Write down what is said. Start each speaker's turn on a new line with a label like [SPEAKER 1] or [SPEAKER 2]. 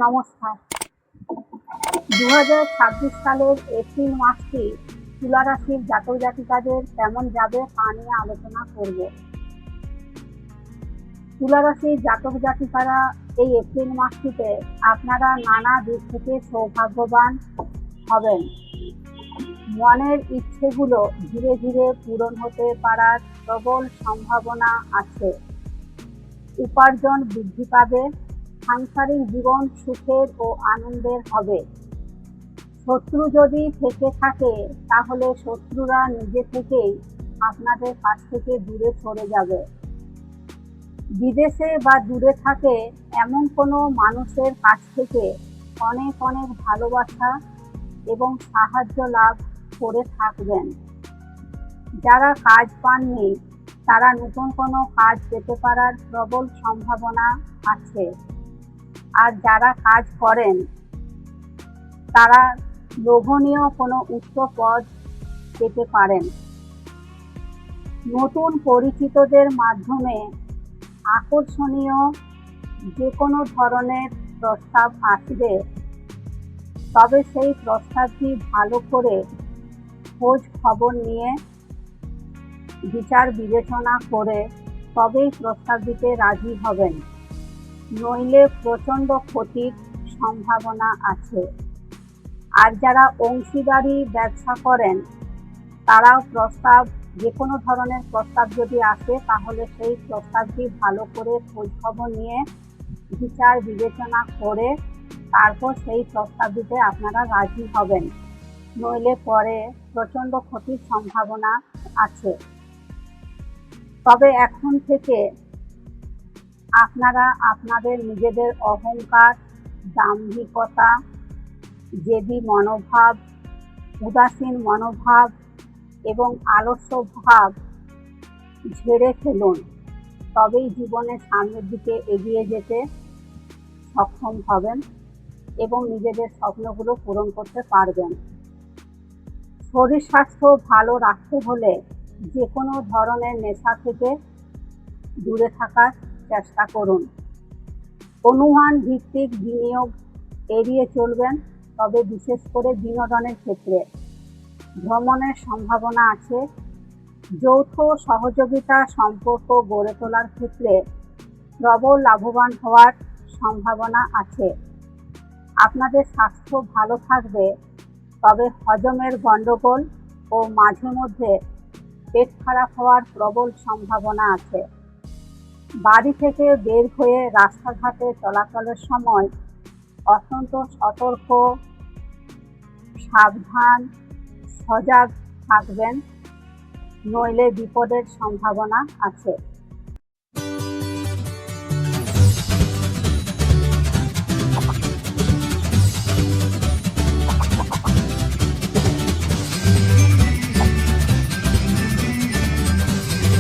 [SPEAKER 1] নমস্কার। 2026 সালের এপ্রিল মাসটি তুলা রাশির জাতক জাতিকাদের কেমন যাবে তা নিয়ে আলোচনা করব। তুলা রাশির জাতক জাতিকারা এই এপ্রিল মাসটিতে আপনারা নানা দিক থেকে সৌভাগ্যবান হবেন। মনের ইচ্ছেগুলো ধীরে ধীরে পূরণ হতে পারার প্রবল সম্ভাবনা আছে। উপার্জন বৃদ্ধি পাবে। সাংসারিক জীবন সুখের ও আনন্দের হবে। শত্রু যদি থেকে থাকে তাহলে শত্রুরা নিজে থেকেই আপনাদের কাছ থেকে দূরে সরে যাবে। বিদেশে বা দূরে থাকে এমন কোনো মানুষের কাছ থেকে অনেক অনেক ভালোবাসা এবং সাহায্য লাভ করে থাকবেন। যারা কাজ পাননি তারা নতুন কোনো কাজ পেতে পারার প্রবল সম্ভাবনা আছে। আর যারা কাজ করেন তারা লোভনীয় কোনো উচ্চ পদ পেতে পারেন। নতুন পরিচিতদের মাধ্যমে আকর্ষণীয় যে কোনো ধরনের প্রস্তাব আসবে, তবে সেই প্রস্তাবটি ভালো করে খোঁজ খবর নিয়ে বিচার বিবেচনা করে তবেই প্রস্তাব দিতে রাজি হবেন, নইলে প্রচণ্ড ক্ষতির সম্ভাবনা আছে। আর যারা অংশীদারি ব্যবসা করেন তারাও যে কোনো ধরনের প্রস্তাব যদি আসে তাহলে সেই প্রস্তাবটি ভালো করে খোঁজ খবর নিয়ে বিচার বিবেচনা করে তারপর সেই প্রস্তাব দিতে আপনারা রাজি হবেন, নইলে পরে প্রচণ্ড ক্ষতির সম্ভাবনা আছে। তবে এখন থেকে আপনারা আপনাদের নিজেদের অহংকার, দাম্ভিকতা, জেদি মনোভাব, উদাসীন মনোভাব এবং আলস্য ভাব ঝেড়ে ফেলুন, তবেই জীবনে সামনের দিকে এগিয়ে যেতে সক্ষম হবেন এবং নিজেদের স্বপ্নগুলো পূরণ করতে পারবেন। শরীর স্বাস্থ্য ভালো রাখতে হলে যে কোনো ধরনের নেশা থেকে দূরে থাকার চেষ্টা করুন। অনুমান ভিত্তিক বিনিয়োগ এড়িয়ে চলবেন, তবে বিশেষ করে বিনোদনের ক্ষেত্রে ভ্রমণের সম্ভাবনা আছে। যৌথ সহযোগিতা সম্পর্ক গড়ে তোলার ক্ষেত্রে প্রবল লাভবান হওয়ার সম্ভাবনা আছে। আপনাদের স্বাস্থ্য ভালো থাকবে, তবে হজমের গণ্ডগোল ও মাঝে মধ্যে পেট খারাপ হওয়ার প্রবল সম্ভাবনা আছে। বাড়ি থেকে বের হয়ে রাস্তাঘাটে চলাচলের সময় অত্যন্ত সতর্ক, সাবধান, সজাগ থাকবেন, নইলে বিপদের সম্ভাবনা আছে।